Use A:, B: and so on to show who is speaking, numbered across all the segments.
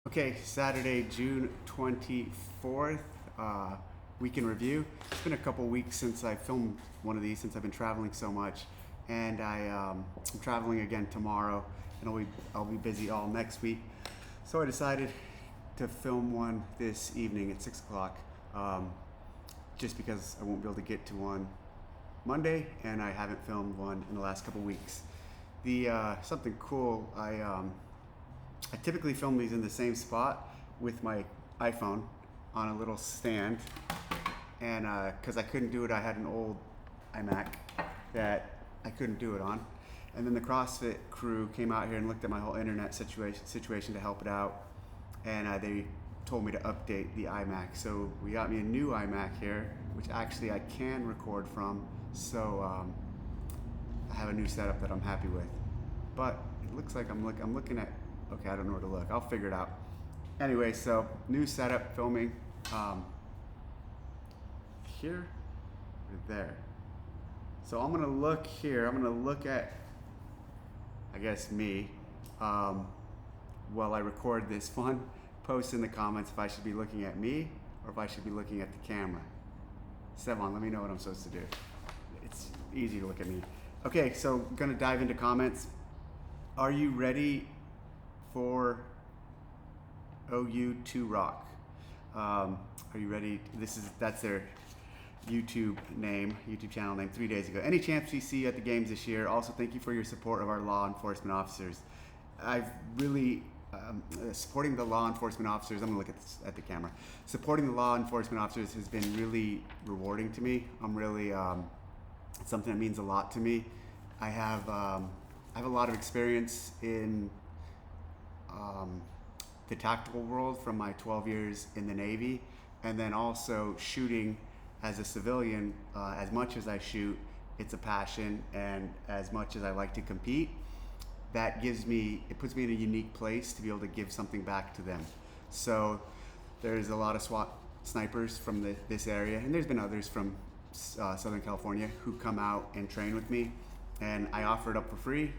A: Okay, Saturday, June 24th, week in review. It's been a couple weeks since I filmed one of these since I've been traveling so much, and I'm traveling again tomorrow, and I'll be busy all next week. So I decided to film one this evening at 6 o'clock, just because I won't be able to get to one Monday, and I haven't filmed one in the last couple weeks. Something cool, I typically film these in the same spot with my iPhone on a little stand, and because I couldn't do it, I had an old iMac that I couldn't do it on. And then the CrossFit crew came out here and looked at my whole internet situation to help it out, and they told me to update the iMac. So we got me a new iMac here, which actually I can record from. So I have a new setup that I'm happy with. But it looks like I'm looking at. Okay, I don't know where to look. I'll figure it out. Anyway, so new setup filming here or there. So I'm gonna look here. I'm gonna look at, I guess, me while I record this one. Post in the comments if I should be looking at me or if I should be looking at the camera. Sevon, let me know what I'm supposed to do. It's easy to look at me. Okay, so I'm gonna dive into comments. Are you ready for OU to rock? Are you ready? That's their YouTube channel name 3 days ago. Any chance we see you at the games this year? Also, thank you for your support of our law enforcement officers. I've really supporting the law enforcement officers. I'm gonna look at the camera. Supporting the law enforcement officers has been really rewarding to me. I'm really it's something that means a lot to me. I have a lot of experience in the tactical world from my 12 years in the Navy, and then also shooting as a civilian. As much as I shoot, it's a passion, and as much as I like to compete, it puts me in a unique place to be able to give something back to them. So there's a lot of SWAT snipers from this area, and there's been others from Southern California who come out and train with me, and I offer it up for free.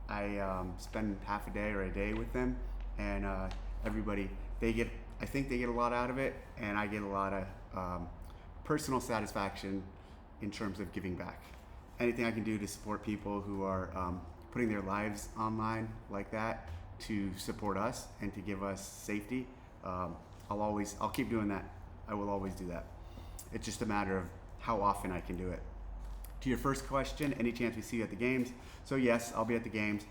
A: I spend half a day or a day with them, and everybody, I think they get a lot out of it, and I get a lot of personal satisfaction in terms of giving back. Anything I can do to support people who are putting their lives online like that to support us and to give us safety, I'll keep doing that. I will always do that. It's just a matter of how often I can do it. To your first question, any chance we see you at the games? So yes, I'll be at the games.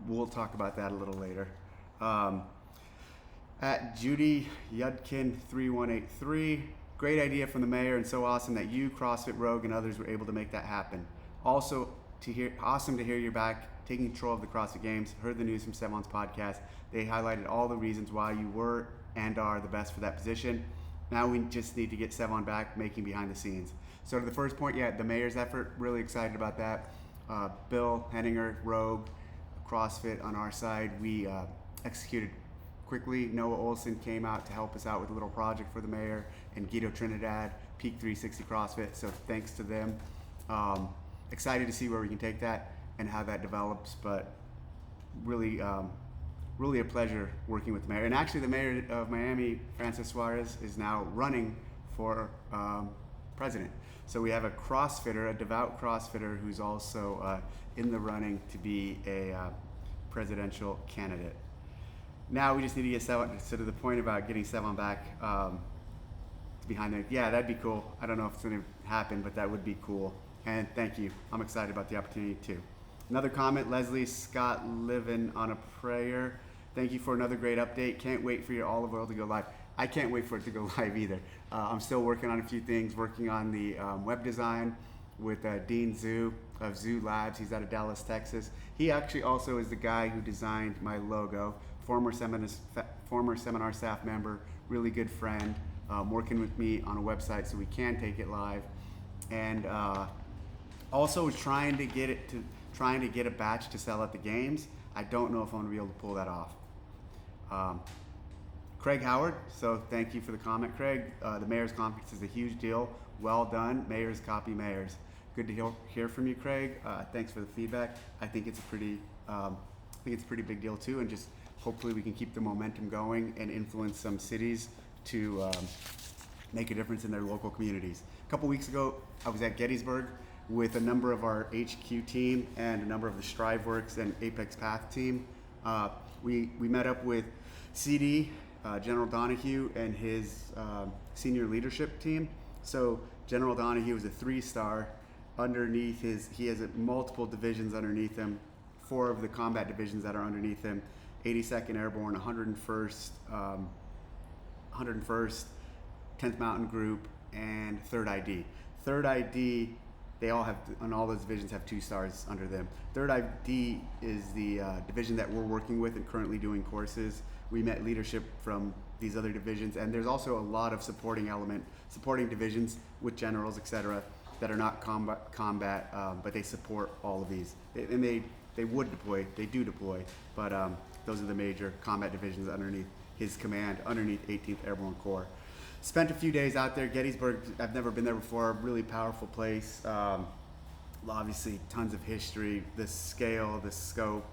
A: We'll talk about that a little later. At Judy Yudkin 3183, great idea from the mayor, and so awesome that you, CrossFit Rogue, and others were able to make that happen. Also, awesome to hear you're back taking control of the CrossFit Games. Heard the news from Sevon's podcast. They highlighted all the reasons why you were and are the best for that position. Now we just need to get Sevon back making behind the scenes. So to the first point, yeah, the mayor's effort, really excited about that. Bill Henninger, Rogue, CrossFit on our side, we executed quickly. Noah Olson came out to help us out with a little project for the mayor, and Guido Trinidad, Peak 360 CrossFit, so thanks to them. Excited to see where we can take that and how that develops, but really a pleasure working with the mayor. And actually the mayor of Miami, Francis Suarez, is now running for president. So we have a CrossFitter, a devout CrossFitter, who's also in the running to be a presidential candidate. Now we just need to get Sevon, so to the point about getting Sevon back behind there. Yeah, that'd be cool. I don't know if it's gonna happen, but that would be cool. And thank you. I'm excited about the opportunity too. Another comment, Leslie Scott living on a prayer. Thank you for another great update. Can't wait for your olive oil to go live. I can't wait for it to go live either. I'm still working on a few things, working on the web design with Dean Zhu of Zoo Labs. He's out of Dallas, Texas. He actually also is the guy who designed my logo, former seminar staff member, really good friend, working with me on a website so we can take it live. And also trying to get a batch to sell at the games. I don't know if I'm gonna be able to pull that off. Craig Howard, so thank you for the comment, Craig. The Mayor's Conference is a huge deal. Well done. Mayors copy mayors. Good to hear from you, Craig. Thanks for the feedback. I think it's a pretty big deal too, and just hopefully we can keep the momentum going and influence some cities to make a difference in their local communities. A couple weeks ago, I was at Gettysburg with a number of our HQ team and a number of the StriveWorks and Apex Path team. We met up with CD, General Donahue, and his senior leadership team. So General Donahue is a 3-star. Underneath he has multiple divisions underneath him, 4 of the combat divisions that are underneath him, 82nd Airborne, 101st, 10th Mountain Group, and 3rd ID. 3rd ID, they all have, on all those divisions, have 2 stars under them. 3rd ID is the division that we're working with and currently doing courses. We met leadership from these other divisions, and there's also a lot of supporting divisions with generals, etc., that are not combat, but they support all of these. And they would deploy, they do deploy, but those are the major combat divisions underneath his command, underneath 18th Airborne Corps. Spent a few days out there. Gettysburg, I've never been there before, really powerful place. Obviously tons of history, the scale, the scope,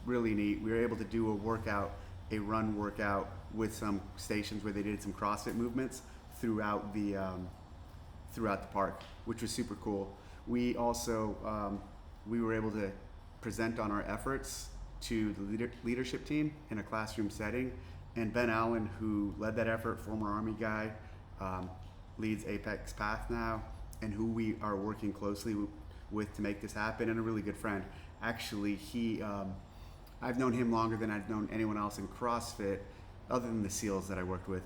A: really neat. We were able to do a run workout with some stations where they did some CrossFit movements throughout the park, which was super cool. We also, we were able to present on our efforts to the leadership team in a classroom setting. And Ben Allen, who led that effort, former Army guy, leads Apex Path now, and who we are working closely with to make this happen, and a really good friend. Actually, I've known him longer than I've known anyone else in CrossFit, other than the SEALs that I worked with,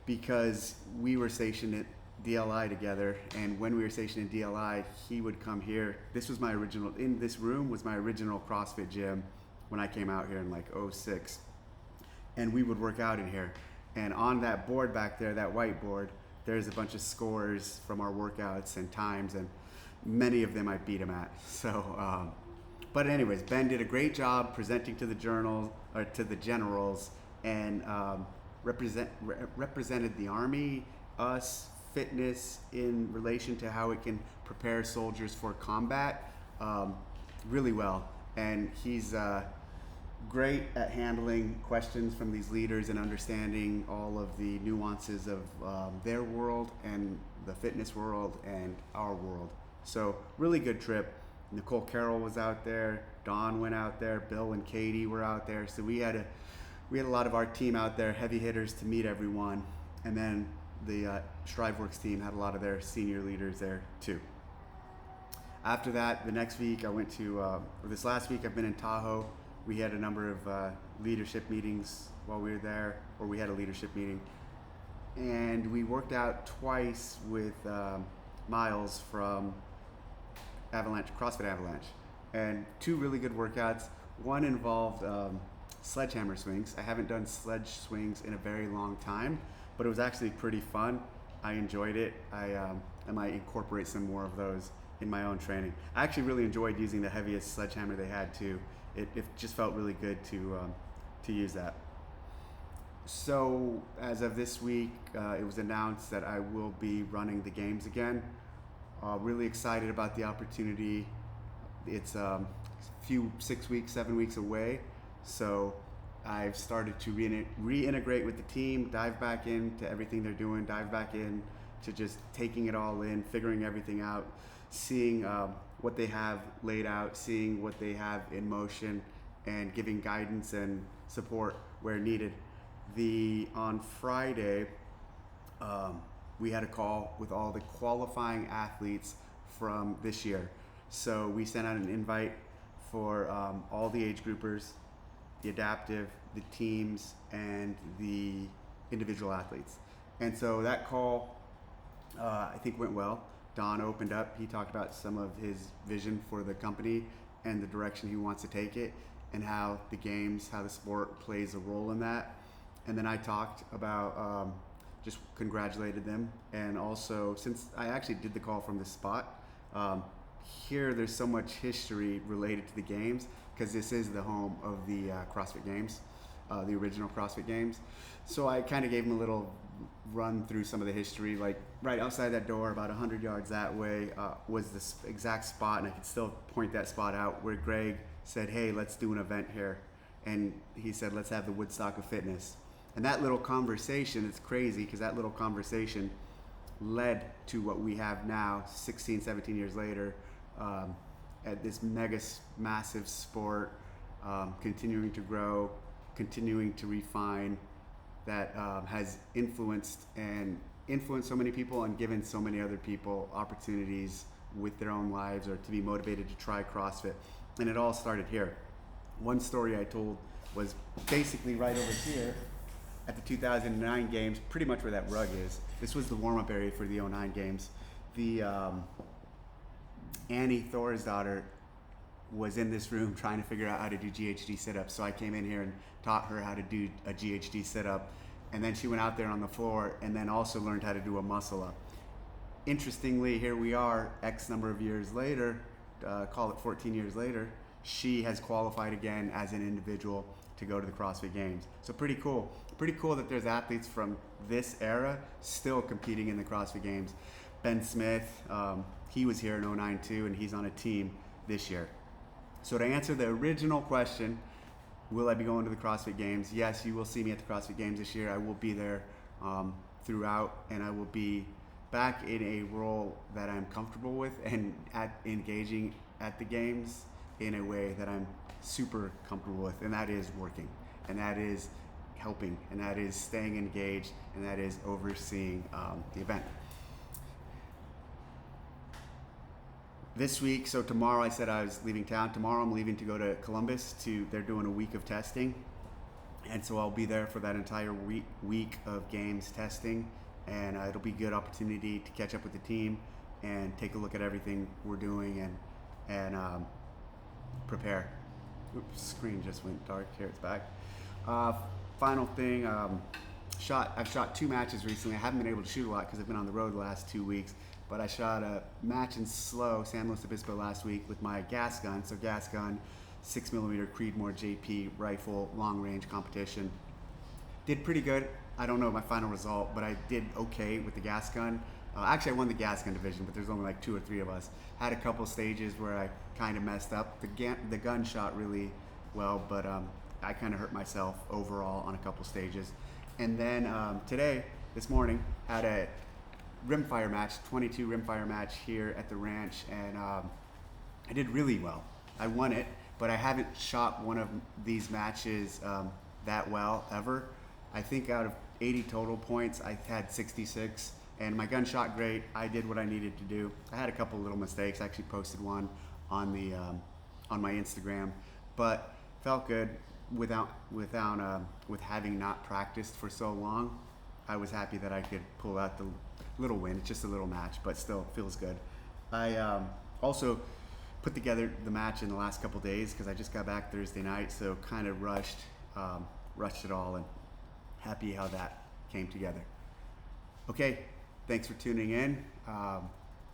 A: because we were stationed at DLI together, and when we were stationed in DLI, he would come here. This was in this room was my original CrossFit gym when I came out here in like '06. And we would work out in here. And on that board back there, that whiteboard, there's a bunch of scores from our workouts and times, and many of them I beat him at. So, but anyways, Ben did a great job presenting to the generals, and represented the Army, us, fitness in relation to how it can prepare soldiers for combat really well. And he's great at handling questions from these leaders and understanding all of the nuances of their world and the fitness world and our world. So really good trip. Nicole Carroll was out there, Dawn went out there, Bill and Katie were out there. So we had a lot of our team out there, heavy hitters, to meet everyone. And then the StriveWorks team had a lot of their senior leaders there too. After that, the next week this last week I've been in Tahoe. We had a number of leadership meetings while we were there, or we had a leadership meeting. And we worked out twice with Miles from CrossFit Avalanche. And 2 really good workouts. One involved sledgehammer swings. I haven't done sledge swings in a very long time, but it was actually pretty fun. I enjoyed it. I might incorporate some more of those in my own training. I actually really enjoyed using the heaviest sledgehammer they had too. It just felt really good to use that. So as of this week, it was announced that I will be running the games again. Really excited about the opportunity. It's 7 weeks away. So I've started to reintegrate with the team, dive back into everything they're doing, dive back in to just taking it all in, figuring everything out, seeing what they have laid out, seeing what they have in motion, and giving guidance and support where needed. On Friday, we had a call with all the qualifying athletes from this year. So we sent out an invite for all the age groupers, the adaptive, the teams, and the individual athletes. And so that call, I think, went well. Don opened up. He talked about some of his vision for the company and the direction he wants to take it, and how the games, how the sport plays a role in that. And then I talked about, just congratulated them. And also, since I actually did the call from this spot, here there's so much history related to the games, because this is the home of the CrossFit Games, the original CrossFit Games. So I kind of gave them a little run through some of the history. Like right outside that door, about 100 yards that way, was this exact spot, and I could still point that spot out where Greg said, hey, let's do an event here. and he said, let's have the Woodstock of fitness. And that little conversation, it's crazy because that little conversation led to what we have now 16, 17 years later, at this massive sport, continuing to grow, continuing to refine, that has influenced so many people and given so many other people opportunities with their own lives or to be motivated to try CrossFit. And it all started here. One story I told was basically right over here at the 2009 games, pretty much where that rug is. This was the warm-up area for the 09 games. The Annie Thor's daughter was in this room trying to figure out how to do GHD sit-ups. So I came in here and taught her how to do a GHD sit-up. And then she went out there on the floor and then also learned how to do a muscle-up. Interestingly, here we are, X number of years later, call it 14 years later, she has qualified again as an individual to go to the CrossFit Games. So pretty cool. Pretty cool that there's athletes from this era still competing in the CrossFit Games. Ben Smith, he was here in 09 too, and he's on a team this year. So to answer the original question, will I be going to the CrossFit Games? Yes, you will see me at the CrossFit Games this year. I will be there throughout, and I will be back in a role that I'm comfortable with and engaging at the games in a way that I'm super comfortable with, and that is working, and that is helping, and that is staying engaged, and that is overseeing the event. This week, so tomorrow I said I was leaving town. Tomorrow I'm leaving to go to Columbus. They're doing a week of testing, and so I'll be there for that entire week of games testing, and it'll be a good opportunity to catch up with the team and take a look at everything we're doing and prepare. Oops, screen just went dark. Here, it's back. Final thing, I've shot 2 matches recently. I haven't been able to shoot a lot because I've been on the road the last 2 weeks, but I shot a match in slow, San Luis Obispo last week with my gas gun. So gas gun, 6mm Creedmoor JP rifle, long range competition. Did pretty good. I don't know my final result, but I did okay with the gas gun. Actually, I won the gas gun division, but there's only like 2 or 3 of us. Had a couple stages where I kind of messed up. The gun shot really well, but I kind of hurt myself overall on a couple stages. And then this morning, had a rimfire match, 22 rimfire match here at the ranch, and I did really well. I won it, but I haven't shot one of these matches that well ever. I think out of 80 total points, I had 66. And my gun shot great. I did what I needed to do. I had a couple little mistakes. I actually posted one on my Instagram, but felt good with having not practiced for so long. I was happy that I could pull out the little win. It's just a little match, but still feels good. I also put together the match in the last couple days because I just got back Thursday night, so kind of rushed it all, and happy how that came together. Okay. Thanks for tuning in. I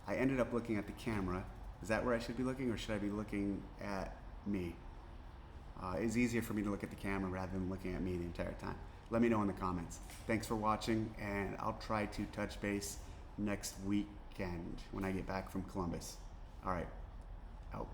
A: ended up looking at the camera. Is that where I should be looking, or should I be looking at me? It's easier for me to look at the camera rather than looking at me the entire time. Let me know in the comments. Thanks for watching, and I'll try to touch base next weekend when I get back from Columbus. All right, out.